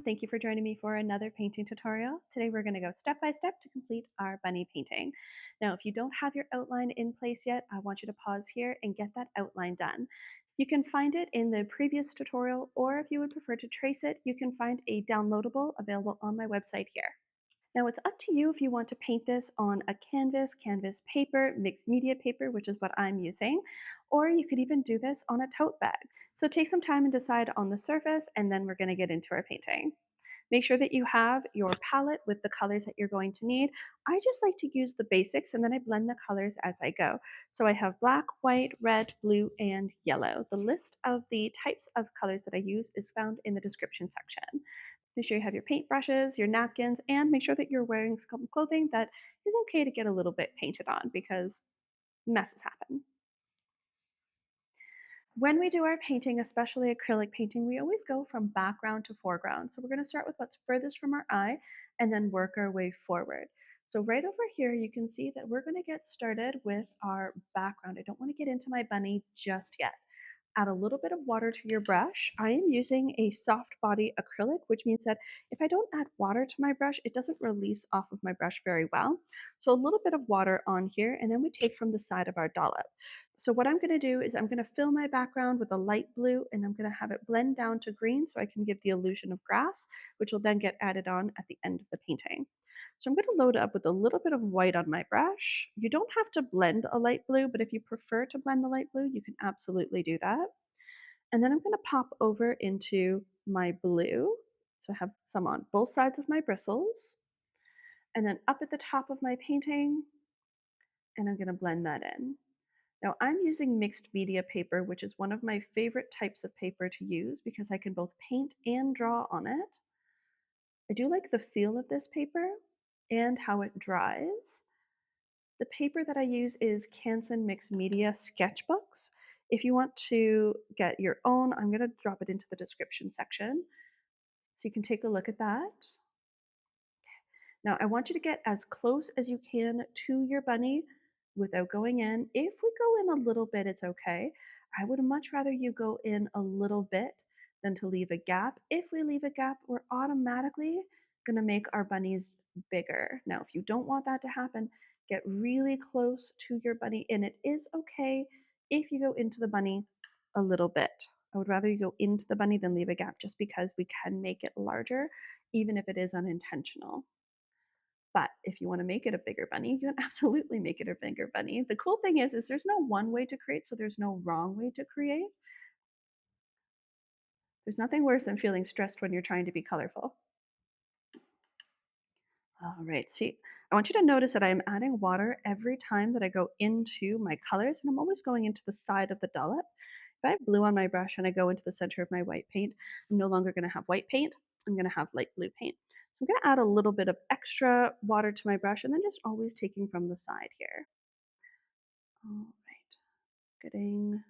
Thank you for joining me for another painting tutorial. Today we're going to go step by step to complete our bunny painting. Now, if you don't have your outline in place yet, I want you to pause here and get that outline done. You can find it in the previous tutorial, or if you would prefer to trace it, you can find a downloadable available on my website here. Now it's up to you if you want to paint this on a canvas paper, mixed media paper, which is what I'm using, or you could even do this on a tote bag. So take some time and decide on the surface, and then we're going to get into our painting. Make sure that you have your palette with the colors that you're going to need. I just like to use the basics and then I blend the colors as I go. So I have black, white, red, blue, and yellow. The list of the types of colors that I use is found in the description section. Make sure you have your paintbrushes, your napkins, and make sure that you're wearing some clothing that is okay to get a little bit painted on because messes happen. When we do our painting, especially acrylic painting, we always go from background to foreground. So we're going to start with what's furthest from our eye and then work our way forward. So right over here, you can see that we're going to get started with our background. I don't want to get into my bunny just yet. Add a little bit of water to your brush. I am using a soft body acrylic, which means that if I don't add water to my brush, it doesn't release off of my brush very well. So a little bit of water on here, and then we take from the side of our dollop. So what I'm going to do is I'm going to fill my background with a light blue, and I'm going to have it blend down to green so I can give the illusion of grass, which will then get added on at the end of the painting. So I'm going to load up with a little bit of white on my brush. You don't have to blend a light blue, but if you prefer to blend the light blue, you can absolutely do that. And then I'm going to pop over into my blue. So I have some on both sides of my bristles. And then up at the top of my painting, and I'm going to blend that in. Now I'm using mixed media paper, which is one of my favorite types of paper to use because I can both paint and draw on it. I do like the feel of this paper and how it dries. The paper that I use is Canson Mixed Media Sketchbooks. If you want to get your own, I'm going to drop it into the description section so you can take a look at that. Now, I want you to get as close as you can to your bunny without going in. If we go in a little bit, it's okay. I would much rather you go in a little bit than to leave a gap. If we leave a gap, we're automatically going to make our bunnies bigger. Now, if you don't want that to happen, get really close to your bunny, and it is okay if you go into the bunny a little bit. I would rather you go into the bunny than leave a gap just because we can make it larger, even if it is unintentional. But if you want to make it a bigger bunny, you can absolutely make it a bigger bunny. The cool thing is there's no one way to create, so there's no wrong way to create. There's nothing worse than feeling stressed when you're trying to be colorful. All right, see, I want you to notice that I'm adding water every time that I go into my colors, and I'm always going into the side of the dollop. If I have blue on my brush and I go into the center of my white paint, I'm no longer going to have white paint, I'm going to have light blue paint. So I'm going to add a little bit of extra water to my brush and then just always taking from the side here. All right, getting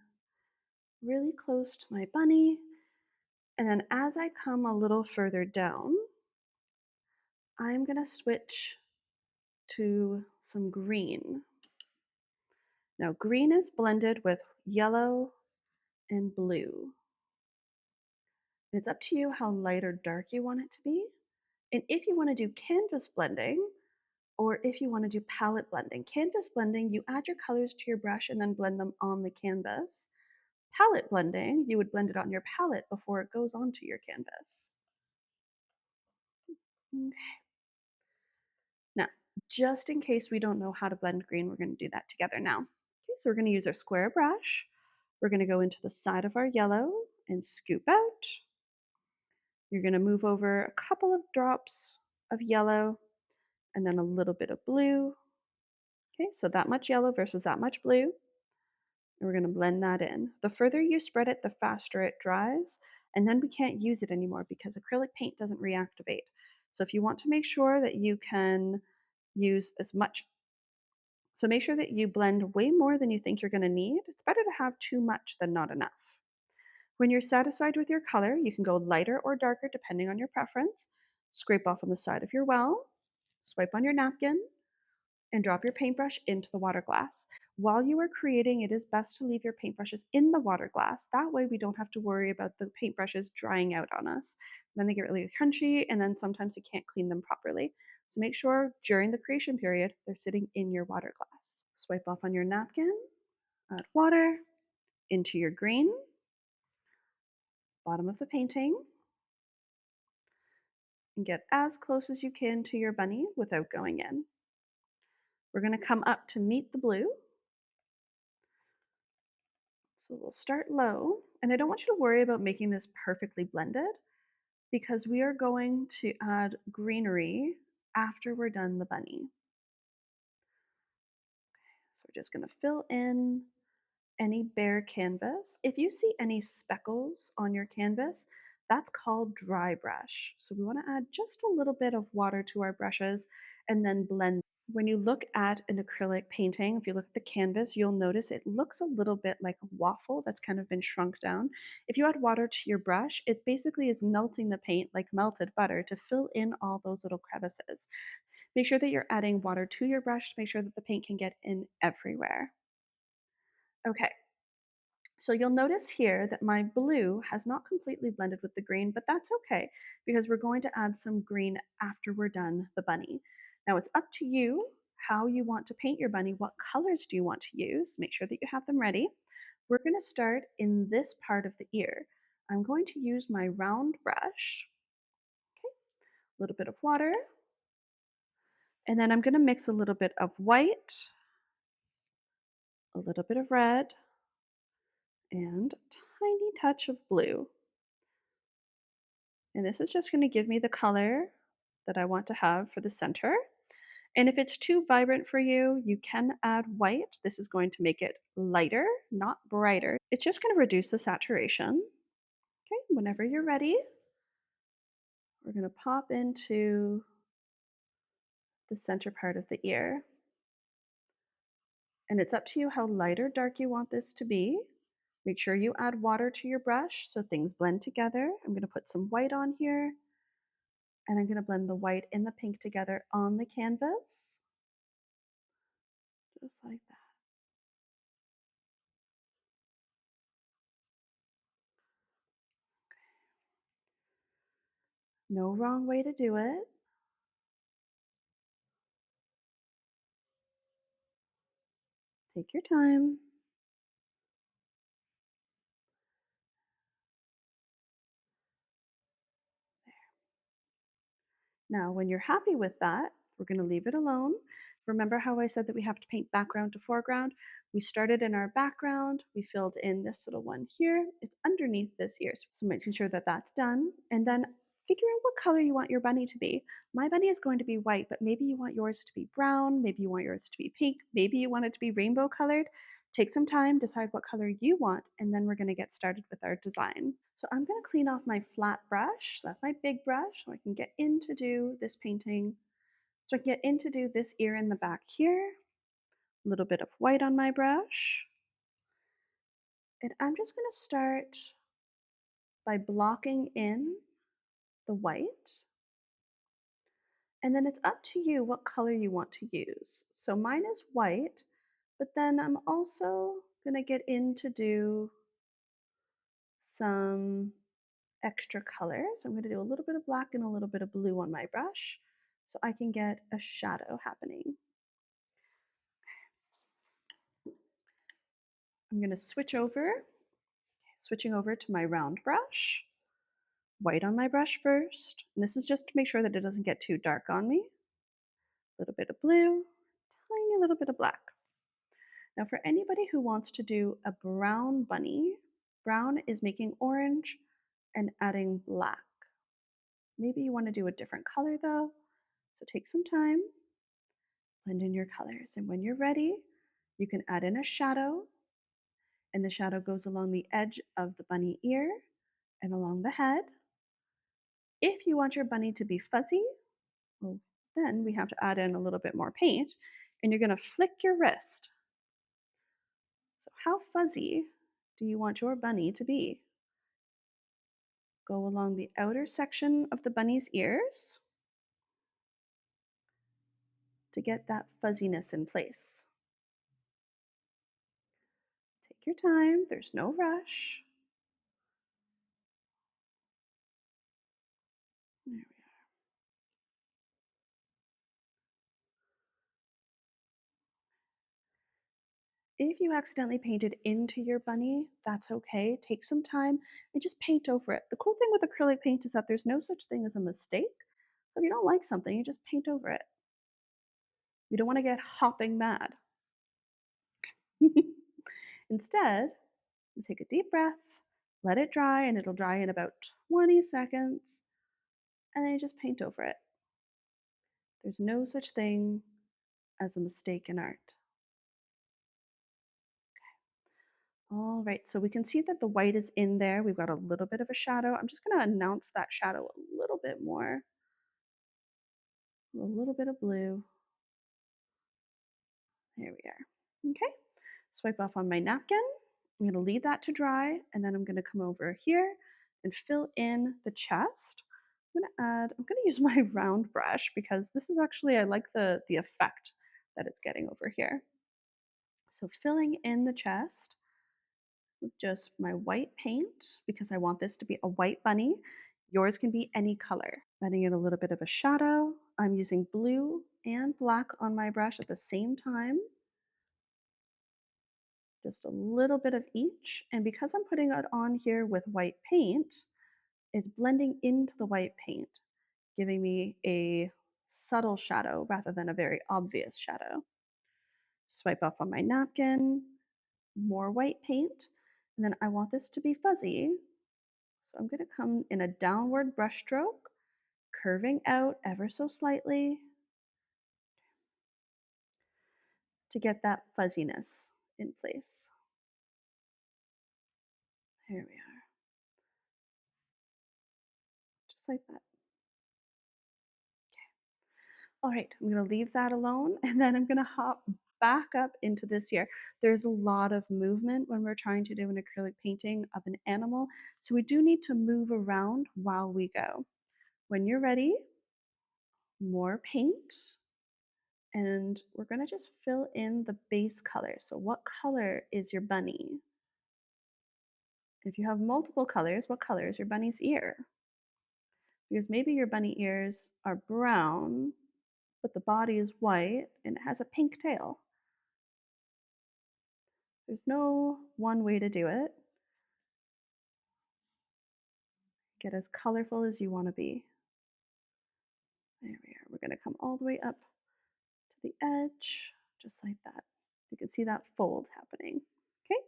really close to my bunny. And then as I come a little further down, I'm going to switch to some green. Now, green is blended with yellow and blue. It's up to you how light or dark you want it to be. And if you want to do canvas blending, or if you want to do palette blending. Canvas blending, you add your colors to your brush and then blend them on the canvas. Palette blending, you would blend it on your palette before it goes onto your canvas. Okay. Now, just in case we don't know how to blend green, we're going to do that together now. Okay, so we're going to use our square brush. We're going to go into the side of our yellow and scoop out. You're going to move over a couple of drops of yellow and then a little bit of blue. Okay, so that much yellow versus that much blue. And we're going to blend that in. The further you spread it, the faster it dries, and then we can't use it anymore because acrylic paint doesn't reactivate. So if you want to make sure that you can use as much, so make sure that you blend way more than you think you're going to need. It's better to have too much than not enough. When you're satisfied with your color, you can go lighter or darker depending on your preference. Scrape off on the side of your well, swipe on your napkin, and drop your paintbrush into the water glass. While you are creating, it is best to leave your paintbrushes in the water glass. That way we don't have to worry about the paintbrushes drying out on us. Then they get really crunchy, and then sometimes you can't clean them properly. So make sure during the creation period, they're sitting in your water glass. Swipe off on your napkin, add water into your green, bottom of the painting, and get as close as you can to your bunny without going in. We're going to come up to meet the blue. So we'll start low, and I don't want you to worry about making this perfectly blended because we are going to add greenery after we're done the bunny. So we're just going to fill in any bare canvas. If you see any speckles on your canvas, that's called dry brush. So we want to add just a little bit of water to our brushes and then blend. When you look at an acrylic painting, if you look at the canvas, you'll notice it looks a little bit like a waffle that's kind of been shrunk down. If you add water to your brush, it basically is melting the paint like melted butter to fill in all those little crevices. Make sure that you're adding water to your brush to make sure that the paint can get in everywhere. Okay, so you'll notice here that my blue has not completely blended with the green, but that's okay because we're going to add some green after we're done the bunny. Now it's up to you how you want to paint your bunny. What colors do you want to use? Make sure that you have them ready. We're going to start in this part of the ear. I'm going to use my round brush, okay, a little bit of water, and then I'm going to mix a little bit of white, a little bit of red, and a tiny touch of blue. And this is just going to give me the color that I want to have for the center. And if it's too vibrant for you, you can add white. This is going to make it lighter, not brighter. It's just going to reduce the saturation. Okay, whenever you're ready, we're going to pop into the center part of the ear. And it's up to you how light or dark you want this to be. Make sure you add water to your brush so things blend together. I'm going to put some white on here, and I'm going to blend the white and the pink together on the canvas, just like that. No wrong way to do it. Take your time. Now, when you're happy with that, we're going to leave it alone. Remember how I said that we have to paint background to foreground? We started in our background, we filled in this little one here. It's underneath this ear, so making sure that that's done. And then figure out what color you want your bunny to be. My bunny is going to be white, but maybe you want yours to be brown, maybe you want yours to be pink, maybe you want it to be rainbow colored. Take some time, decide what color you want, and then we're going to get started with our design. So I'm going to clean off my flat brush. That's my big brush, so I can get in to do this painting. So I can get in to do this ear in the back here. A little bit of white on my brush. And I'm just going to start by blocking in the white. And then it's up to you what color you want to use. So mine is white, but then I'm also going to get in to do some extra color. So I'm going to do a little bit of black and a little bit of blue on my brush so I can get a shadow happening. I'm going to switching over to my round brush, white on my brush first. And this is just to make sure that it doesn't get too dark on me. A little bit of blue, tiny little bit of black. Now for anybody who wants to do a brown bunny, brown is making orange and adding black. Maybe you want to do a different color though, so take some time, blend in your colors, and when you're ready, you can add in a shadow, and the shadow goes along the edge of the bunny ear and along the head. If you want your bunny to be fuzzy, well, then we have to add in a little bit more paint, and you're going to flick your wrist. So how fuzzy do you want your bunny to be? Go along the outer section of the bunny's ears to get that fuzziness in place. Take your time, there's no rush. There we are. If you accidentally painted into your bunny, that's okay. Take some time and just paint over it. The cool thing with acrylic paint is that there's no such thing as a mistake. So if you don't like something, you just paint over it. You don't want to get hopping mad. Instead, you take a deep breath, let it dry, and it'll dry in about 20 seconds, and then you just paint over it. There's no such thing as a mistake in art. All right, so we can see that the white is in there. We've got a little bit of a shadow. I'm just going to announce that shadow a little bit more. A little bit of blue. There we are. Okay, swipe off on my napkin. I'm going to leave that to dry, and then I'm going to come over here and fill in the chest. I'm going to use my round brush because this is actually, I like the effect that it's getting over here. So filling in the chest with just my white paint because I want this to be a white bunny. Yours can be any color. Adding in a little bit of a shadow. I'm using blue and black on my brush at the same time. Just a little bit of each. And because I'm putting it on here with white paint, it's blending into the white paint, giving me a subtle shadow rather than a very obvious shadow. Swipe off on my napkin, more white paint, and then I want this to be fuzzy. So I'm going to come in a downward brush stroke, curving out ever so slightly to get that fuzziness in place. Here we are, just like that. All right, I'm going to leave that alone and then I'm going to hop back up into this here. There's a lot of movement when we're trying to do an acrylic painting of an animal, so we do need to move around while we go. When you're ready, more paint, and we're going to just fill in the base color. So what color is your bunny? If you have multiple colors, what color is your bunny's ear? Because maybe your bunny ears are brown, but the body is white and it has a pink tail. There's no one way to do it. Get as colorful as you want to be. There we are. We're going to come all the way up to the edge, just like that. You can see that fold happening. Okay,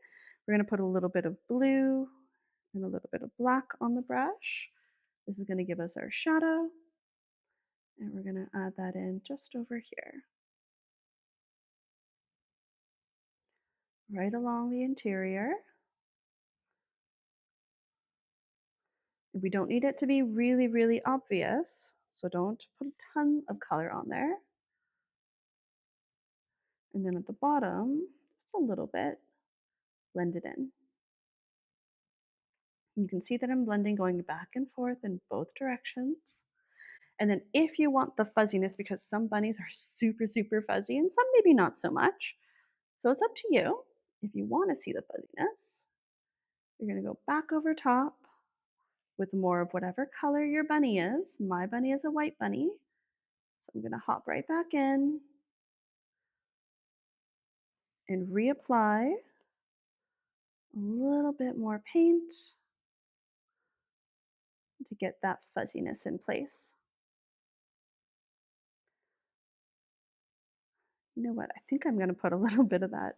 we're going to put a little bit of blue and a little bit of black on the brush. This is going to give us our shadow, and we're going to add that in just over here. Right along the interior. We don't need it to be really, really obvious, so don't put a ton of color on there. And then at the bottom, just a little bit, blend it in. You can see that I'm blending going back and forth in both directions. And then if you want the fuzziness, because some bunnies are super, super fuzzy and some maybe not so much, so it's up to you. If you want to see the fuzziness, you're going to go back over top with more of whatever color your bunny is. My bunny is a white bunny, so I'm going to hop right back in and reapply a little bit more paint to get that fuzziness in place. You know what? I think I'm going to put a little bit of that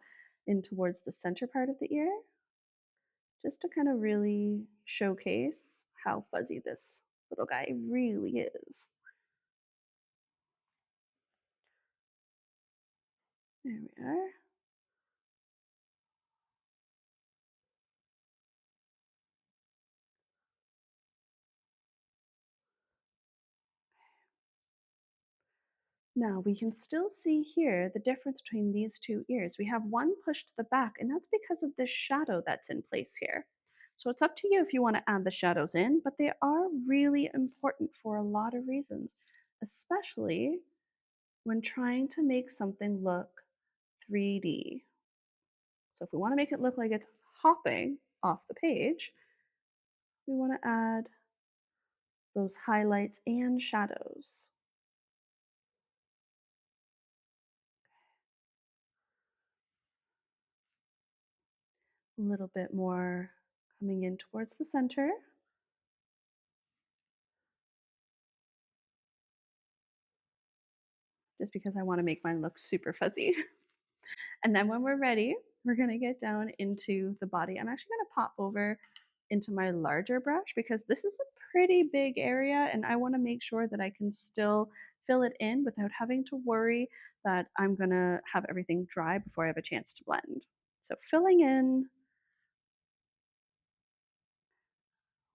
in towards the center part of the ear, just to kind of really showcase how fuzzy this little guy really is. There we are. Now we can still see here the difference between these two ears. We have one pushed to the back, and that's because of this shadow that's in place here. So it's up to you if you want to add the shadows in, but they are really important for a lot of reasons, especially when trying to make something look 3D. So if we want to make it look like it's hopping off the page, we want to add those highlights and shadows. A little bit more coming in towards the center. Just because I want to make mine look super fuzzy. And then when we're ready, we're going to get down into the body. I'm actually going to pop over into my larger brush because this is a pretty big area and I want to make sure that I can still fill it in without having to worry that I'm going to have everything dry before I have a chance to blend. So filling in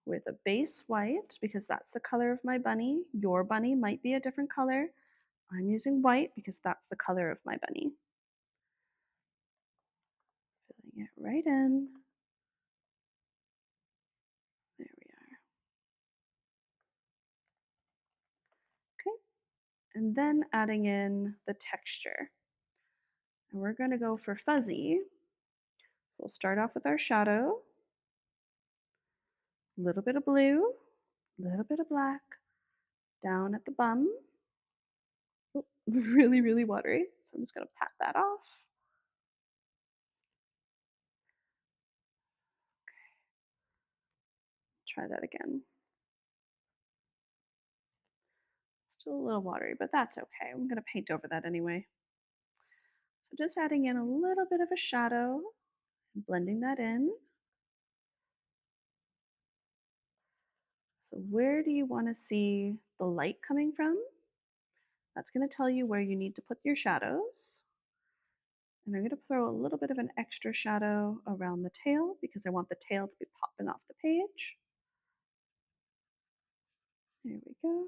with a base white because that's the color of my bunny. Your bunny might be a different color. I'm using white because that's the color of my bunny. Filling it right in. There we are. Okay. And then adding in the texture. And we're going to go for fuzzy. We'll start off with our shadow. A little bit of blue, a little bit of black, down at the bum. Oh, really, really watery. So I'm just going to pat that off. Try that again. Still a little watery, but that's okay. I'm going to paint over that anyway. So just adding in a little bit of a shadow and blending that in. So where do you want to see the light coming from? That's going to tell you where you need to put your shadows. And I'm going to throw a little bit of an extra shadow around the tail because I want the tail to be popping off the page. There we go.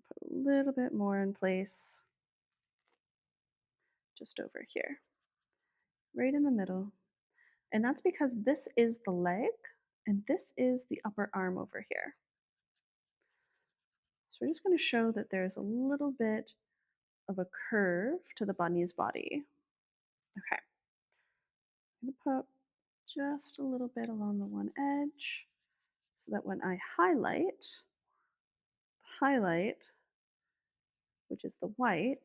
Put a little bit more in place just over here, right in the middle. And that's because this is the leg and this is the upper arm over here. So we're just going to show that there's a little bit of a curve to the bunny's body. Okay. I'm going to put just a little bit along the one edge so that when I highlight, which is the white,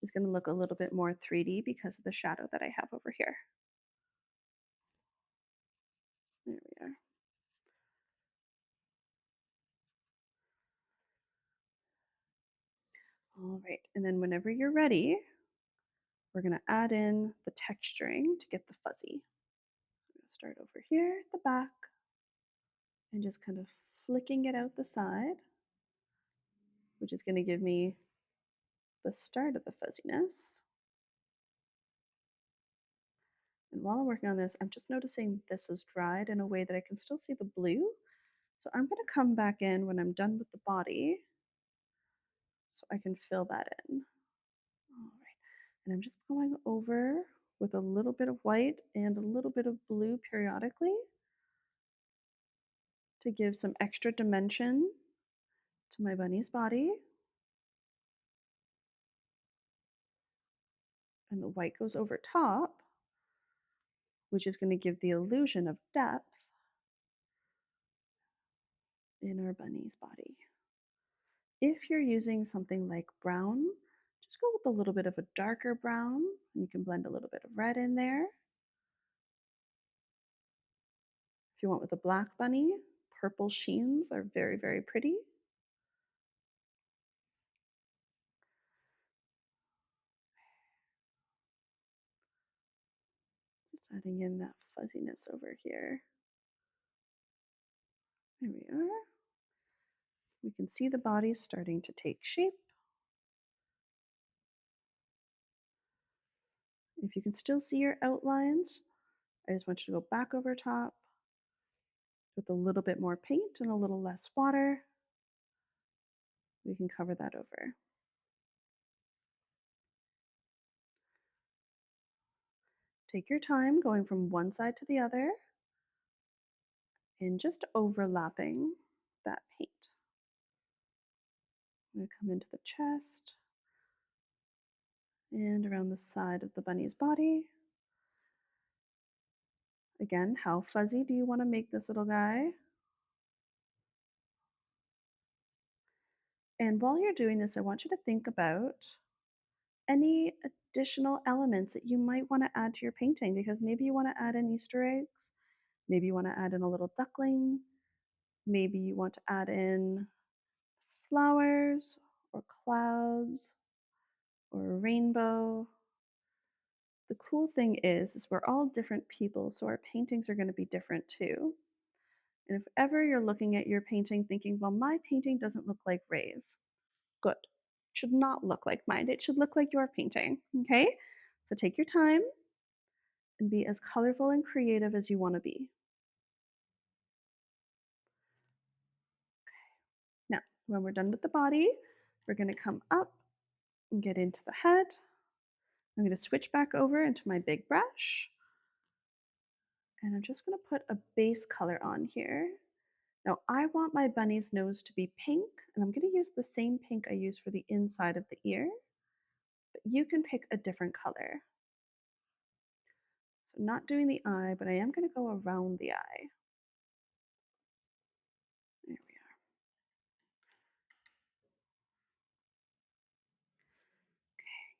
is going to look a little bit more 3D because of the shadow that I have over here. There we are. All right, and then whenever you're ready, we're going to add in the texturing to get the fuzzy. I'm going to start over here at the back and just kind of flicking it out the side, which is going to give me the start of the fuzziness. And while I'm working on this, I'm just noticing this is dried in a way that I can still see the blue. So I'm going to come back in when I'm done with the body so I can fill that in. All right. And I'm just going over with a little bit of white and a little bit of blue periodically to give some extra dimension to my bunny's body. And the white goes over top, which is going to give the illusion of depth in our bunny's body. If you're using something like brown, just go with a little bit of a darker brown, and you can blend a little bit of red in there. If you want with a black bunny, purple sheens are very, very pretty. Just adding in that fuzziness over here. There we are. We can see the body starting to take shape. If you can still see your outlines, I just want you to go back over top with a little bit more paint and a little less water. We can cover that over. Take your time going from one side to the other and just overlapping that paint. I'm going to come into the chest and around the side of the bunny's body. Again, how fuzzy do you want to make this little guy? And while you're doing this, I want you to think about any additional elements that you might want to add to your painting because maybe you want to add in Easter eggs, maybe you want to add in a little duckling, maybe you want to add in flowers or clouds or a rainbow. The cool thing is we're all different people, so our paintings are going to be different too. And if ever you're looking at your painting thinking, well, my painting doesn't look like Ray's, good. It should not look like mine. It should look like your painting. Okay? So take your time and be as colorful and creative as you want to be. Now, when we're done with the body, we're going to come up and get into the head. I'm going to switch back over into my big brush. And I'm just going to put a base color on here. Now, I want my bunny's nose to be pink, and I'm going to use the same pink I use for the inside of the ear, but you can pick a different color. So not doing the eye, but I am going to go around the eye. There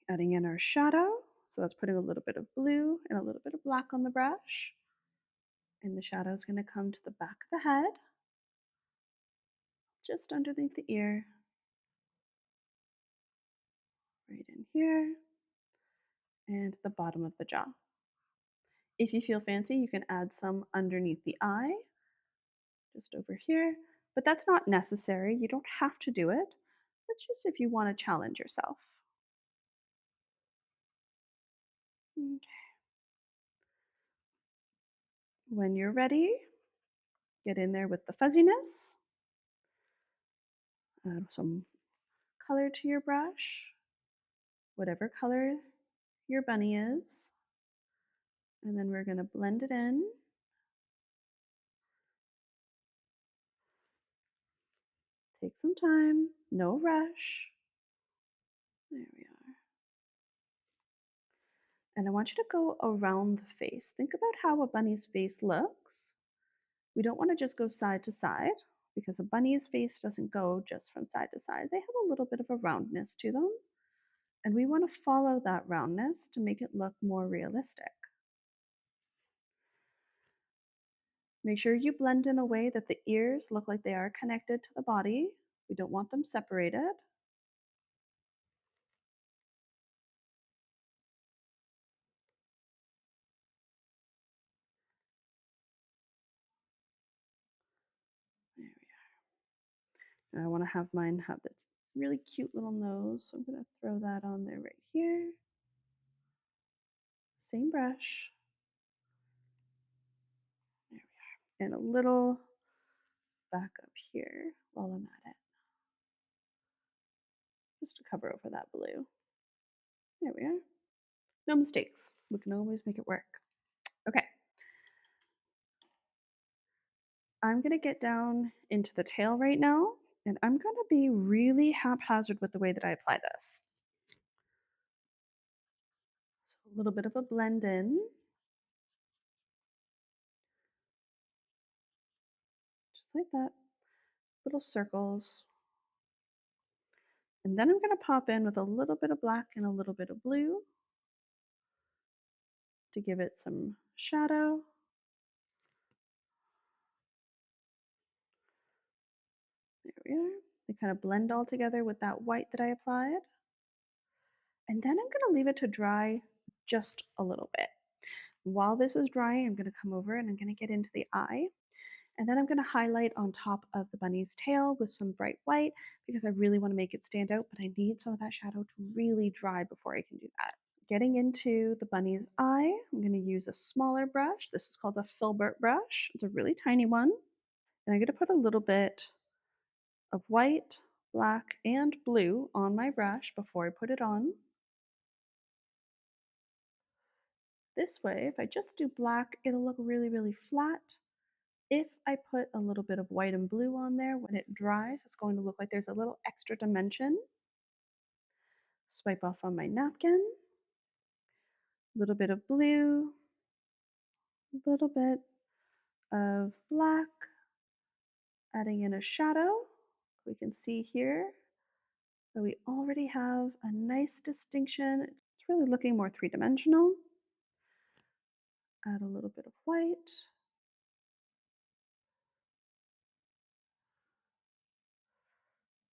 we are. Adding in our shadow. So that's putting a little bit of blue and a little bit of black on the brush. And the shadow is going to come to the back of the head, just underneath the ear, right in here, and the bottom of the jaw. If you feel fancy, you can add some underneath the eye, just over here, but that's not necessary. You don't have to do it. That's just if you want to challenge yourself. Okay. When you're ready, get in there with the fuzziness. Add some color to your brush, whatever color your bunny is. And then we're going to blend it in. Take some time, no rush. There we are. And I want you to go around the face. Think about how a bunny's face looks. We don't want to just go side to side because a bunny's face doesn't go just from side to side. They have a little bit of a roundness to them. And we want to follow that roundness to make it look more realistic. Make sure you blend in a way that the ears look like they are connected to the body. We don't want them separated. There we are. And I want to have mine have this really cute little nose, so I'm going to throw that on there right here. Same brush. There we are. And a little back up here while I'm at it. Just to cover over that blue. There we are. No mistakes. We can always make it work. Okay. I'm going to get down into the tail right now, and I'm going to be really haphazard with the way that I apply this. So a little bit of a blend in. Just like that. Little circles. And then I'm going to pop in with a little bit of black and a little bit of blue to give it some shadow. There we are. They kind of blend all together with that white that I applied. And then I'm going to leave it to dry just a little bit. While this is drying, I'm going to come over and I'm going to get into the eye. And then I'm going to highlight on top of the bunny's tail with some bright white because I really want to make it stand out, but I need some of that shadow to really dry before I can do that. Getting into the bunny's eye, I'm going to use a smaller brush. This is called a filbert brush. It's a really tiny one. And I'm going to put a little bit of white, black, and blue on my brush before I put it on. This way, if I just do black, it'll look really, really flat. If I put a little bit of white and blue on there, when it dries, it's going to look like there's a little extra dimension. Swipe off on my napkin. A little bit of blue. A little bit of black, adding in a shadow. We can see here that we already have a nice distinction. It's really looking more three-dimensional. Add a little bit of white.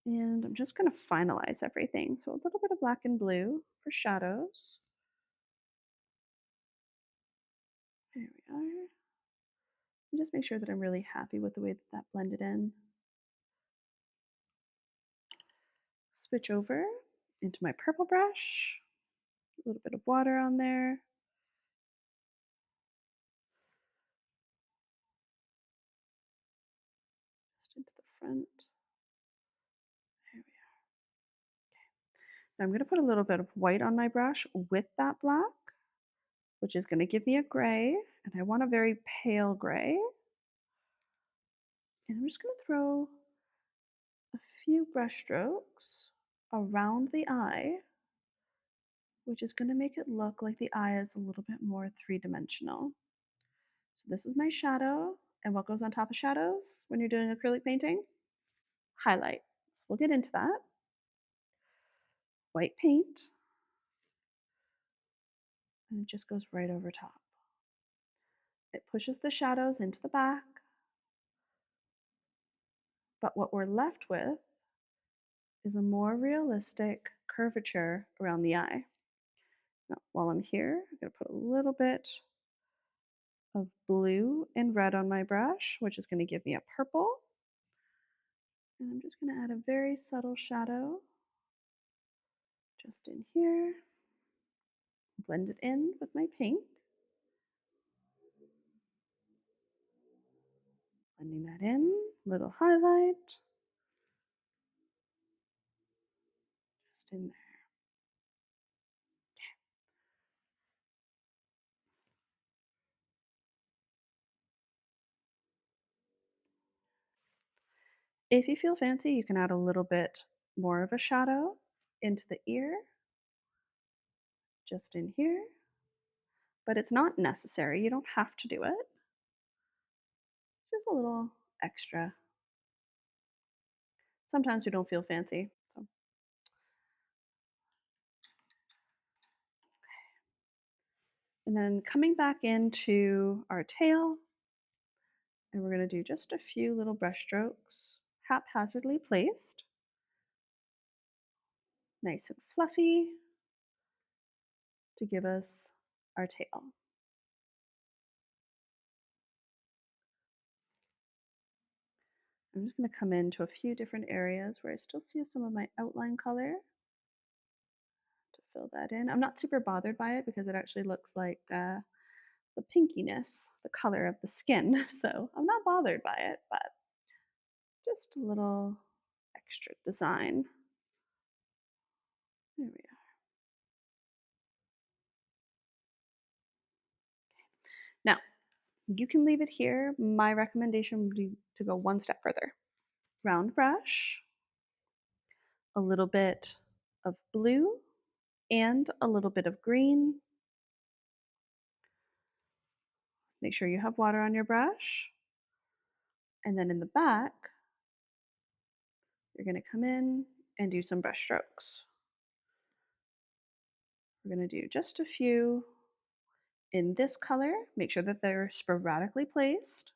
And I'm just going to finalize everything. So a little bit of black and blue for shadows. There we are. And just make sure that I'm really happy with the way that that blended in. Switch over into my purple brush. A little bit of water on there. Just into the front. There we are. Now I'm going to put a little bit of white on my brush with that black, which is going to give me a gray. And I want a very pale gray. And I'm just going to throw a few brush strokes around the eye, which is going to make it look like the eye is a little bit more three-dimensional. So this is my shadow, and what goes on top of shadows when you're doing acrylic painting? Highlight. So we'll get into that. White paint, and it just goes right over top. It pushes the shadows into the back, but what we're left with is a more realistic curvature around the eye. Now, while I'm here, I'm going to put a little bit of blue and red on my brush, which is going to give me a purple. And I'm just going to add a very subtle shadow just in here. Blend it in with my pink. Blending that in, little highlight. Just in there. If you feel fancy, you can add a little bit more of a shadow into the ear, just in here. But it's not necessary. You don't have to do it. Just a little extra. Sometimes we don't feel fancy. So. And then coming back into our tail, and we're going to do just a few little brush strokes, haphazardly placed. Nice and fluffy to give us our tail. I'm just going to come into a few different areas where I still see some of my outline color to fill that in. I'm not super bothered by it because it actually looks like the pinkiness, the color of the skin. So I'm not bothered by it, but just a little extra design. There we are. Now, you can leave it here. My recommendation would be to go one step further. Round brush, a little bit of blue, and a little bit of green. Make sure you have water on your brush. And then in the back, you're going to come in and do some brush strokes. We're going to do just a few in this color. Make sure that they're sporadically placed.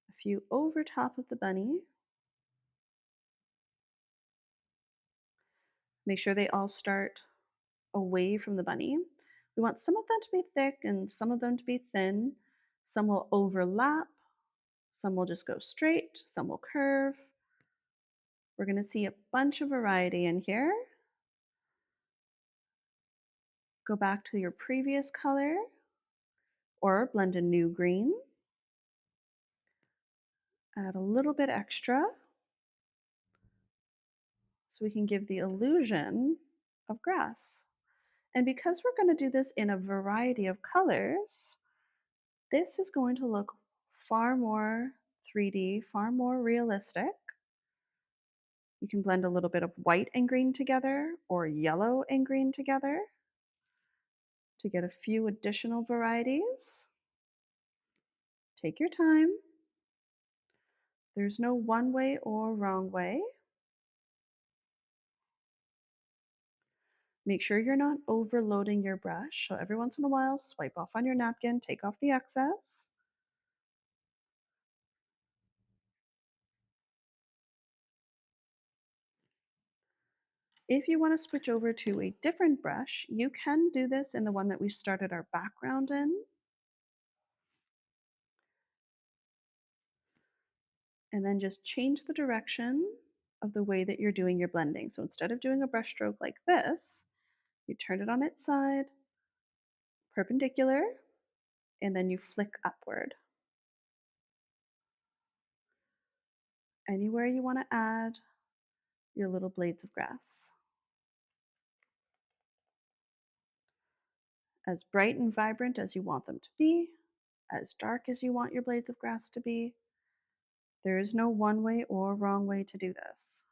A few over top of the bunny. Make sure they all start away from the bunny. We want some of them to be thick and some of them to be thin. Some will overlap, some will just go straight, some will curve. We're going to see a bunch of variety in here. Go back to your previous color or blend a new green. Add a little bit extra so we can give the illusion of grass. And because we're going to do this in a variety of colors, this is going to look far more 3D, far more realistic. You can blend a little bit of white and green together or yellow and green together to get a few additional varieties. Take your time. There's no one way or wrong way. Make sure you're not overloading your brush. So every once in a while, swipe off on your napkin, take off the excess. If you want to switch over to a different brush, you can do this in the one that we started our background in. And then just change the direction of the way that you're doing your blending. So instead of doing a brush stroke like this, you turn it on its side, perpendicular, and then you flick upward. Anywhere you want to add your little blades of grass. As bright and vibrant as you want them to be, as dark as you want your blades of grass to be. There is no one way or wrong way to do this.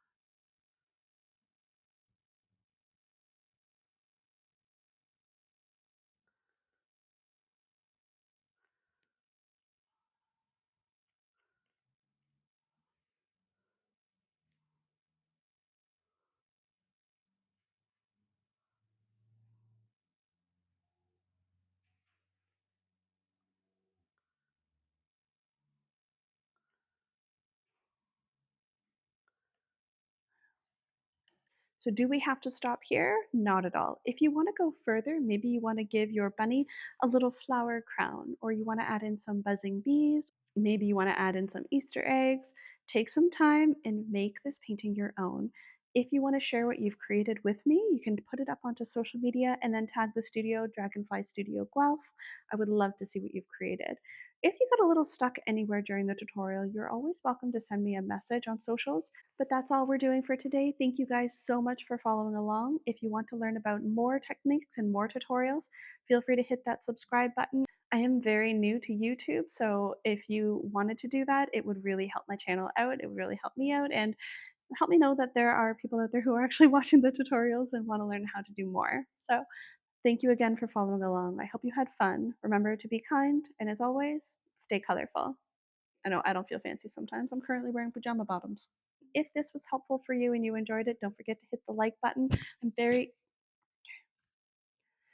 So do we have to stop here? Not at all. If you want to go further, maybe you want to give your bunny a little flower crown, or you want to add in some buzzing bees, maybe you want to add in some Easter eggs. Take some time and make this painting your own. If you want to share what you've created with me, you can put it up onto social media and then tag the studio, Dragonfly Studio Guelph. I would love to see what you've created. If you got a little stuck anywhere during the tutorial, you're always welcome to send me a message on socials. But that's all we're doing for today. Thank you guys so much for following along. If you want to learn about more techniques and more tutorials, feel free to hit that subscribe button. I am very new to YouTube, so if you wanted to do that, it would really help my channel out. It would really help me out and help me know that there are people out there who are actually watching the tutorials and want to learn how to do more. So thank you again for following along. I hope you had fun. Remember to be kind, and as always, stay colorful. I know I don't feel fancy sometimes. I'm currently wearing pajama bottoms. If this was helpful for you and you enjoyed it, don't forget to hit the like button. I'm very